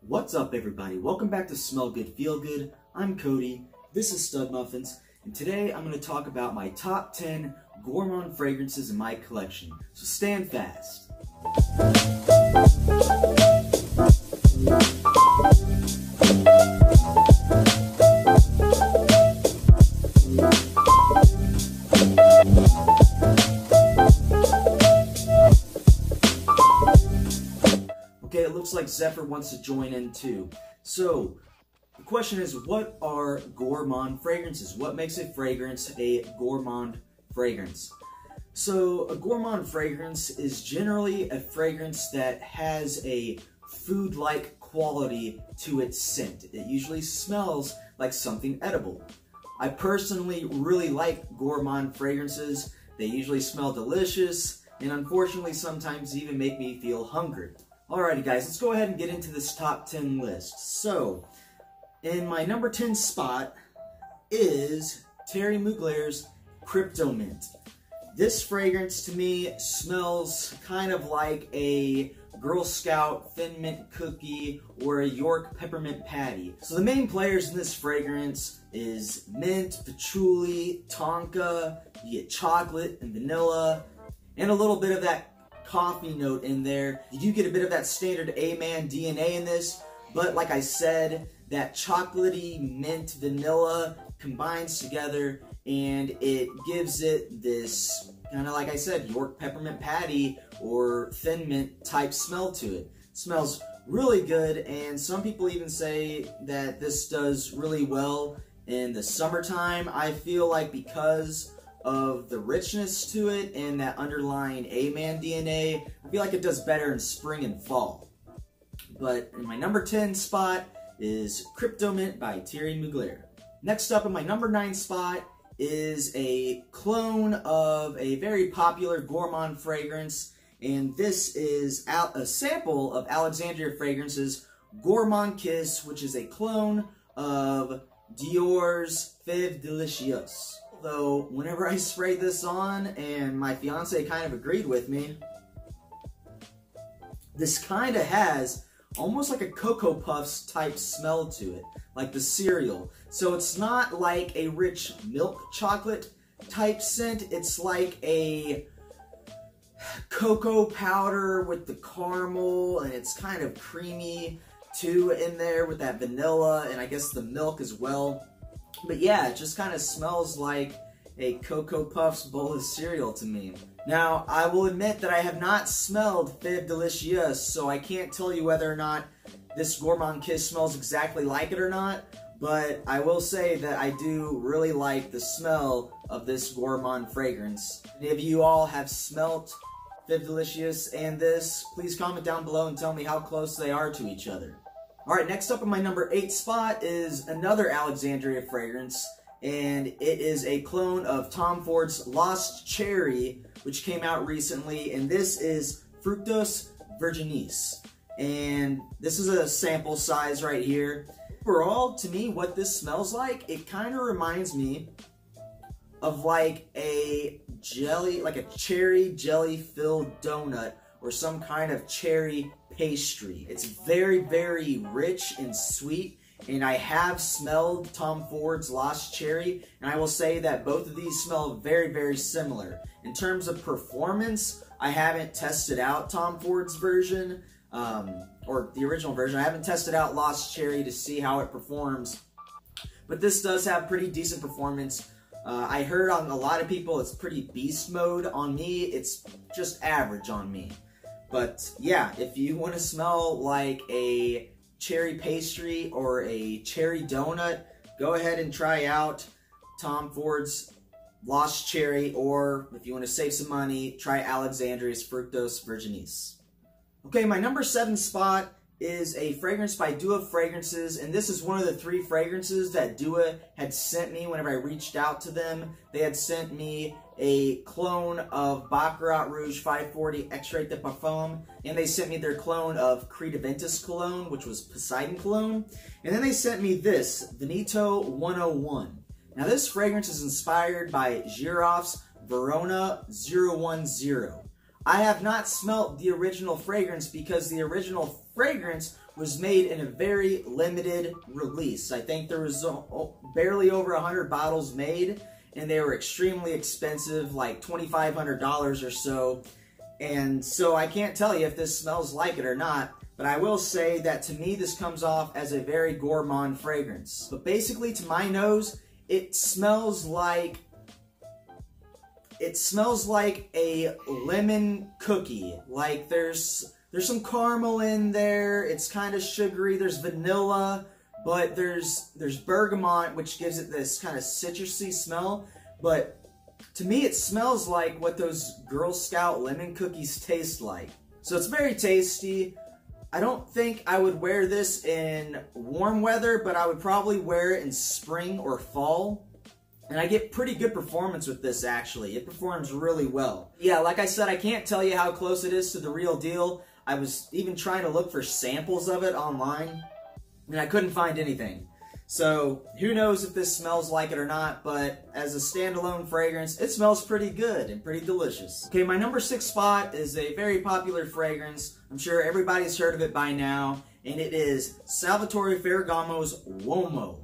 What's up, everybody? Welcome back to Smell Good, Feel Good. I'm Cody. This is Stud Muffins, and today I'm going to talk about my top 10 gourmand fragrances in my collection. So stand fast. Okay, it looks like Zephyr wants to join in too. So, the question is, what are gourmand fragrances? What makes a fragrance a gourmand fragrance? So, a gourmand fragrance is generally a fragrance that has a food-like quality to its scent. It usually smells like something edible. I personally really like gourmand fragrances. They usually smell delicious, and unfortunately sometimes even make me feel hungry. Alrighty guys, let's go ahead and get into this top 10 list. So, in my number 10 spot is Thierry Mugler's Crypto Mint. This fragrance to me smells kind of like a Girl Scout Thin Mint cookie or a York Peppermint Patty. So the main players in this fragrance is mint, patchouli, tonka, you get chocolate and vanilla, and a little bit of that coffee note in there. You do get a bit of that standard A-Man DNA in this, but like I said, that chocolatey mint vanilla combines together and it gives it this kind of, like I said, York Peppermint Patty or Thin Mint type smell to it. It smells really good, and some people even say that this does really well in the summertime. I feel like because of the richness to it and that underlying A-Man DNA, I feel like it does better in spring and fall. But in my number 10 spot is Crypto Mint by Thierry Mugler. Next up in my number 9 spot is a clone of a very popular gourmand fragrance, and this is a sample of Alexandria Fragrance's Gourmand Kiss, which is a clone of Dior's Fève Délicieuse. Though, whenever I sprayed this on, and my fiance kind of agreed with me, this kind of has almost like a Cocoa Puffs type smell to it, like the cereal. So it's not like a rich milk chocolate type scent, it's like a cocoa powder with the caramel, and it's kind of creamy too in there with that vanilla, and I guess the milk as well. But yeah, it just kind of smells like a Cocoa Puffs bowl of cereal to me. Now, I will admit that I have not smelled Fève Délicieuse, so I can't tell you whether or not this Gourmand Kiss smells exactly like it or not, but I will say that I do really like the smell of this gourmand fragrance. If any of you all have smelt Fève Délicieuse and this, please comment down below and tell me how close they are to each other. Alright, next up in my number 8 spot is another Alexandria fragrance, and it is a clone of Tom Ford's Lost Cherry, which came out recently, and this is Fructus Virginis. And this is a sample size right here. Overall, to me, what this smells like, it kind of reminds me of like a jelly, like a cherry jelly filled donut or some kind of cherry pastry. It's very, very rich and sweet, and I have smelled Tom Ford's Lost Cherry, and I will say that both of these smell very, very similar. In terms of performance, I haven't tested out Tom Ford's version, or the original version. I haven't tested out Lost Cherry to see how it performs, but this does have pretty decent performance. I heard on a lot of people it's pretty beast mode. On me, it's just average on me. But yeah, if you want to smell like a cherry pastry or a cherry donut, go ahead and try out Tom Ford's Lost Cherry, or if you want to save some money, try Alexandria's Fructus Virginis. Okay, my number 7 spot is a fragrance by Dua Fragrances, and this is one of the 3 fragrances that Dua had sent me whenever I reached out to them. They had sent me a clone of Baccarat Rouge 540 Extrait de Parfum, and they sent me their clone of Creed Aventus Cologne, which was Poseidon Cologne, and then they sent me this, Veneto 101. Now this fragrance is inspired by Giroff's Verona 010. I have not smelt the original fragrance because the original fragrance was made in a very limited release. I think there was barely over 100 bottles made, and they were extremely expensive, like $2,500 or so. And so I can't tell you if this smells like it or not, but I will say that to me this comes off as a very gourmand fragrance. But basically, to my nose, it smells like a lemon cookie. Like there's some caramel in there, it's kind of sugary, there's vanilla, but there's bergamot, which gives it this kind of citrusy smell. But to me, it smells like what those Girl Scout lemon cookies taste like. So it's very tasty. I don't think I would wear this in warm weather, but I would probably wear it in spring or fall. And I get pretty good performance with this, actually. It performs really well. Yeah, like I said, I can't tell you how close it is to the real deal. I was even trying to look for samples of it online, and I couldn't find anything. So, who knows if this smells like it or not, but as a standalone fragrance, it smells pretty good and pretty delicious. Okay, my number 6 spot is a very popular fragrance. I'm sure everybody's heard of it by now, and it is Salvatore Ferragamo's Uomo.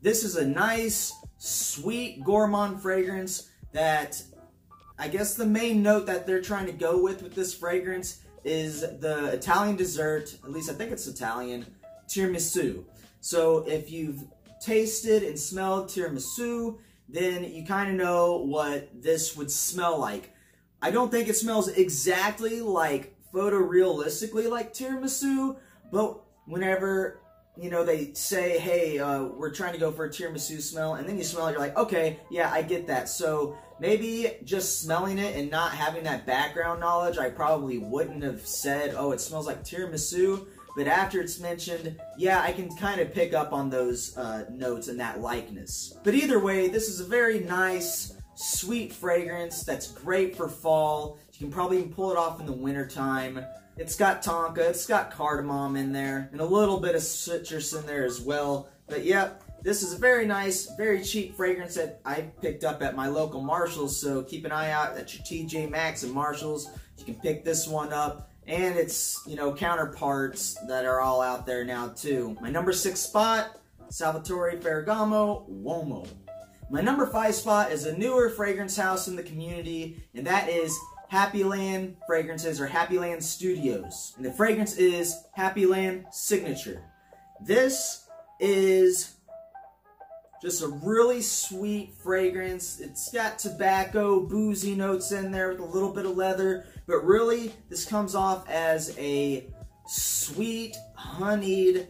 This is a nice, sweet gourmand fragrance that I guess the main note that they're trying to go with this fragrance is the Italian dessert, at least I think it's Italian, tiramisu. So if you've tasted and smelled tiramisu, then you kind of know what this would smell like. I don't think it smells exactly like photorealistically like tiramisu, but whenever, you know, they say, hey, we're trying to go for a tiramisu smell, and then you smell it, you're like, okay, yeah, I get that. So maybe just smelling it and not having that background knowledge, I probably wouldn't have said, oh, it smells like tiramisu. But after it's mentioned, yeah, I can kind of pick up on those notes and that likeness. But either way, this is a very nice, sweet fragrance that's great for fall. You can probably even pull it off in the winter time. It's got tonka, it's got cardamom in there, and a little bit of citrus in there as well. But yep, this is a very nice, very cheap fragrance that I picked up at my local Marshalls, so keep an eye out at your TJ Maxx and Marshalls. You can pick this one up. And its, you know, counterparts that are all out there now too. My number 6 spot, Salvatore Ferragamo, Uomo. My number 5 spot is a newer fragrance house in the community, and that is Happy Land Fragrances, or Happy Land Studios. And the fragrance is Happy Land Signature. This is just a really sweet fragrance. It's got tobacco, boozy notes in there with a little bit of leather. But really, this comes off as a sweet, honeyed,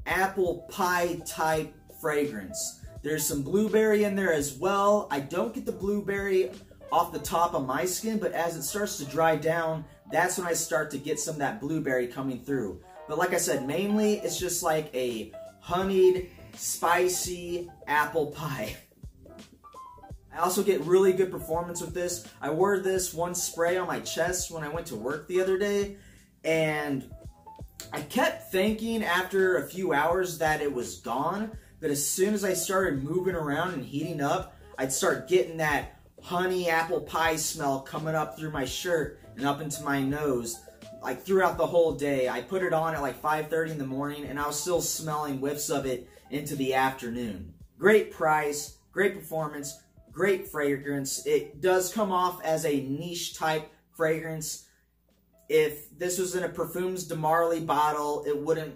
apple pie type fragrance. There's some blueberry in there as well. I don't get the blueberry off the top of my skin, but as it starts to dry down, that's when I start to get some of that blueberry coming through. But like I said, mainly it's just like a honeyed, spicy apple pie. I also get really good performance with this. I wore this one spray on my chest when I went to work the other day, and I kept thinking after a few hours that it was gone, but as soon as I started moving around and heating up, I'd start getting that honey apple pie smell coming up through my shirt and up into my nose, like throughout the whole day. I put it on at like 5:30 in the morning, and I was still smelling whiffs of it into the afternoon. Great price, great performance, great fragrance. It does come off as a niche type fragrance. If this was in a Parfums de Marly bottle, it wouldn't,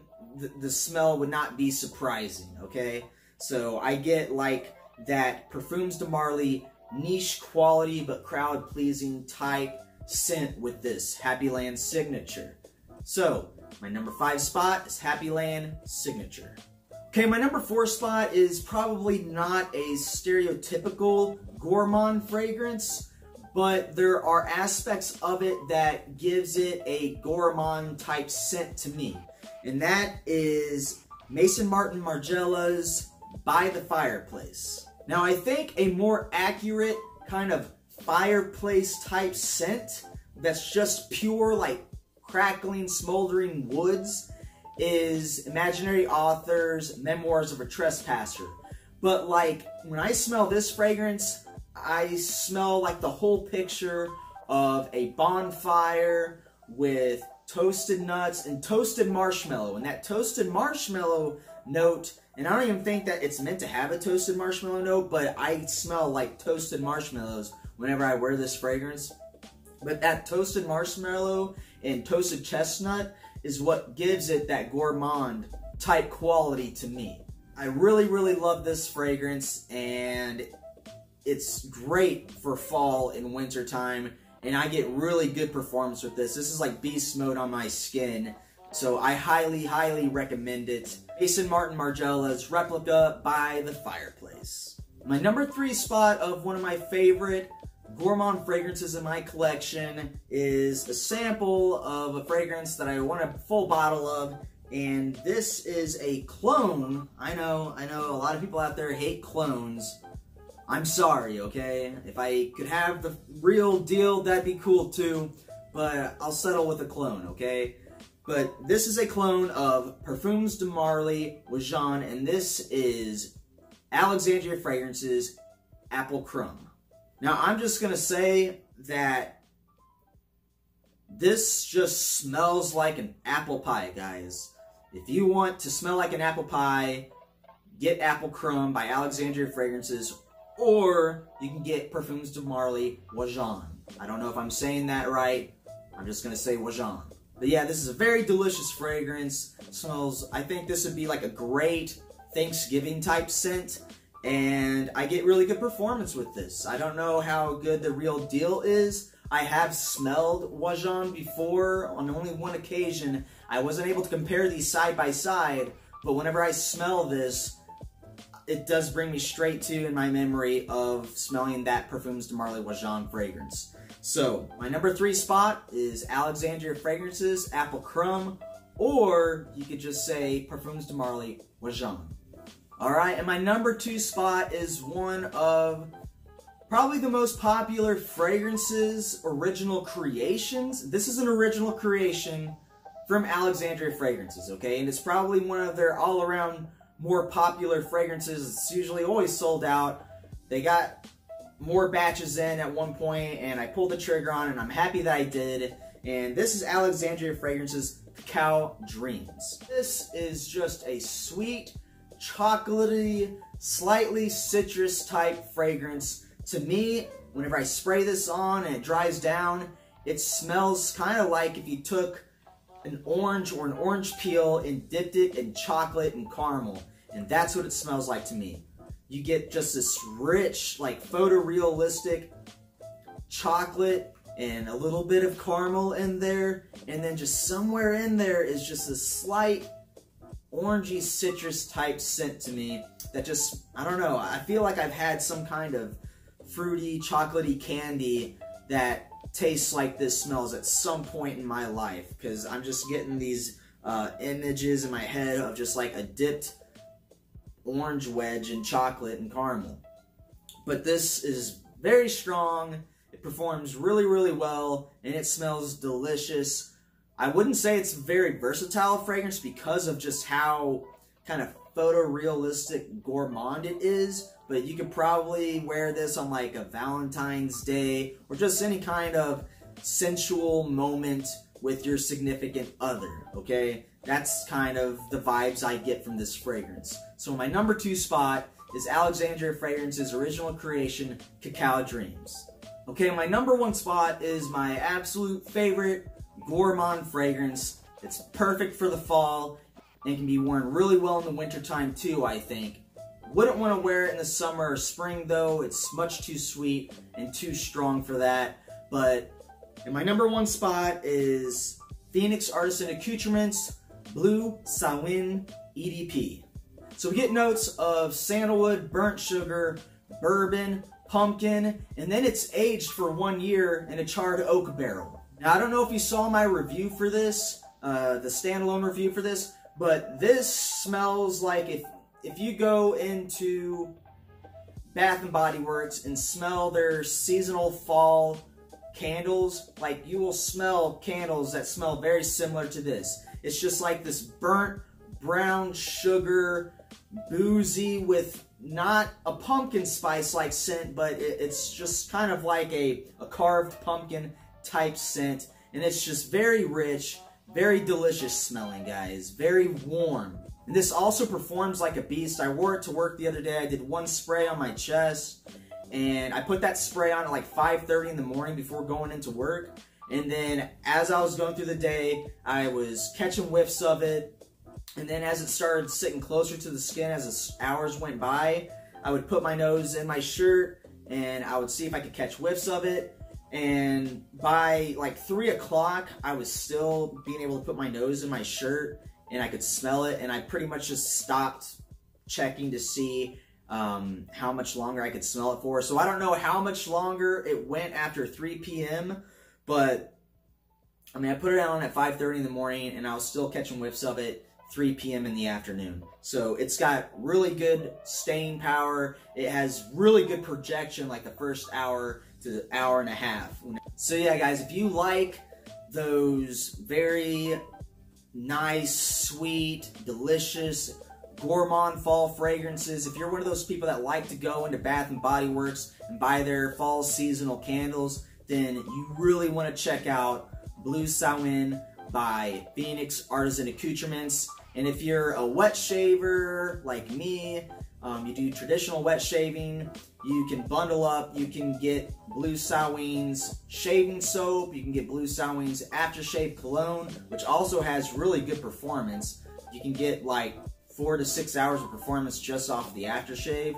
the smell would not be surprising, okay? So I get like that Parfums de Marly niche quality but crowd pleasing type scent with this Happy Land Signature. So my number 5 spot is Happy Land Signature. Okay, my number 4 spot is probably not a stereotypical gourmand fragrance, but there are aspects of it that gives it a gourmand type scent to me. And that is Maison Martin Margiela's By the Fireplace. Now I think a more accurate kind of fireplace type scent that's just pure like crackling, smoldering woods is Imaginary Author's Memoirs of a Trespasser. But like when I smell this fragrance, I smell like the whole picture of a bonfire with toasted nuts, and toasted marshmallow. And that toasted marshmallow note, and I don't even think that it's meant to have a toasted marshmallow note, but I smell like toasted marshmallows whenever I wear this fragrance. But that toasted marshmallow and toasted chestnut is what gives it that gourmand type quality to me. I really, really love this fragrance, and it's great for fall and winter time, and I get really good performance with this. This is like beast mode on my skin, so I highly, highly recommend it. Maison Martin Margiela's Replica by the Fireplace. My number 3 spot of one of my favorite gourmand fragrances in my collection is a sample of a fragrance that I want a full bottle of, and this is a clone. I know a lot of people out there hate clones. I'm sorry, okay? If I could have the real deal, that'd be cool too, but I'll settle with a clone, okay? But this is a clone of Parfums de Marly Wajan, and this is Alexandria Fragrances Apple Crumb. Now, I'm just going to say that this just smells like an apple pie, guys. If you want to smell like an apple pie, get Apple Crumb by Alexandria Fragrances, or you can get Parfums de Marly Wajan. I don't know if I'm saying that right. I'm just going to say Wajan. But yeah, this is a very delicious fragrance. It smells, I think this would be like a great Thanksgiving type scent. And I get really good performance with this. I don't know how good the real deal is. I have smelled Wajan before on only one occasion. I wasn't able to compare these side by side, but whenever I smell this, it does bring me straight to in my memory of smelling that Parfums de Marly Wajan fragrance. So, my number 3 spot is Alexandria Fragrances Apple Crumb, or you could just say Parfums de Marly Wajan. Alright, and my number 2 spot is one of probably the most popular fragrances, original creations. This is an original creation from Alexandria Fragrances, okay? And it's probably one of their all-around more popular fragrances. It's usually always sold out. They got more batches in at one point, and I pulled the trigger on it, and I'm happy that I did. And this is Alexandria Fragrances Cacao Dreams. This is just a sweet, chocolatey, slightly citrus type fragrance. To me, whenever I spray this on and it dries down, it smells kind of like if you took an orange or an orange peel and dipped it in chocolate and caramel. And that's what it smells like to me. You get just this rich, like photorealistic chocolate and a little bit of caramel in there. And then just somewhere in there is just a slight orangey citrus type scent to me that just, I don't know, I feel like I've had some kind of fruity, chocolatey candy that tastes like this smells at some point in my life, because I'm just getting these images in my head of just like a dipped orange wedge in chocolate and caramel. But this is very strong, it performs really, really well, and it smells delicious. I wouldn't say it's a very versatile fragrance because of just how kind of photorealistic gourmand it is, but you could probably wear this on like a Valentine's Day or just any kind of sensual moment with your significant other, okay? That's kind of the vibes I get from this fragrance. So my number 2 spot is Alexandria Fragrances original creation, Cacao Dreams. Okay, my number 1 spot is my absolute favorite gourmand fragrance. It's perfect for the fall and can be worn really well in the wintertime too, I think. Wouldn't want to wear it in the summer or spring though. It's much too sweet and too strong for that. But in my number 1 spot is Phoenix Artisan Accoutrements Bleu Sawin EDP. So we get notes of sandalwood, burnt sugar, bourbon, pumpkin, and then it's aged for 1 year in a charred oak barrel. Now, I don't know if you saw my review for this, the standalone review for this, but this smells like if you go into Bath & Body Works and smell their seasonal fall candles, like you will smell candles that smell very similar to this. It's just like this burnt brown sugar, boozy with not a pumpkin spice like scent, but it's just kind of like a carved pumpkin type scent, and it's just very rich Very delicious smelling, guys. Very warm. And this also performs like a beast. I wore it to work the other day. I did one spray on my chest, and I put that spray on at like 5:30 in the morning before going into work. And then as I was going through the day, I was catching whiffs of it. And then as it started sitting closer to the skin, as the hours went by, I would put my nose in my shirt and I would see if I could catch whiffs of it. And by like 3 o'clock, I was still being able to put my nose in my shirt and I could smell it. And I pretty much just stopped checking to see how much longer I could smell it for. So I don't know how much longer it went after 3 p.m., but I mean, I put it on at 5:30 in the morning and I was still catching whiffs of it 3 p.m. in the afternoon. So it's got really good staying power. It has really good projection like the first hour to hour and a half. So yeah, guys, if you like those very nice, sweet, delicious, gourmand fall fragrances, if you're one of those people that like to go into Bath & Body Works and buy their fall seasonal candles, then you really want to check out Blue Samhain by Phoenix Artisan Accoutrements. And if you're a wet shaver like me, you do traditional wet shaving, you can bundle up. You can get Blue Samhain's shaving soap. You can get Blue Samhain's aftershave cologne, which also has really good performance. You can get like 4 to 6 hours of performance just off the aftershave.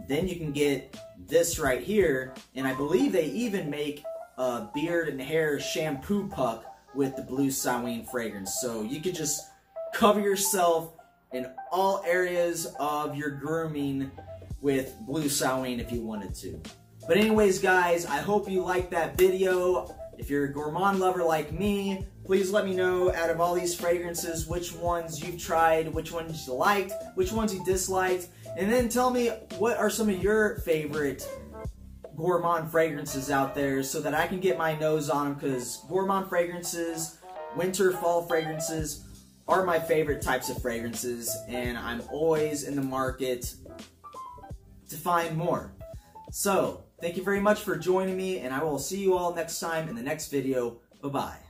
Then you can get this right here, and I believe they even make a beard and hair shampoo puck with the Blue Samhain fragrance. So you could just cover yourself in all areas of your grooming with Blue Samhain if you wanted to. But anyways, guys, I hope you liked that video. If you're a gourmand lover like me, please let me know out of all these fragrances which ones you've tried, which ones you liked, which ones you disliked, and then tell me what are some of your favorite gourmand fragrances out there so that I can get my nose on them, because gourmand fragrances, winter, fall fragrances are my favorite types of fragrances, and I'm always in the market to find more. So, thank you very much for joining me, and I will see you all next time in the next video. Bye-bye.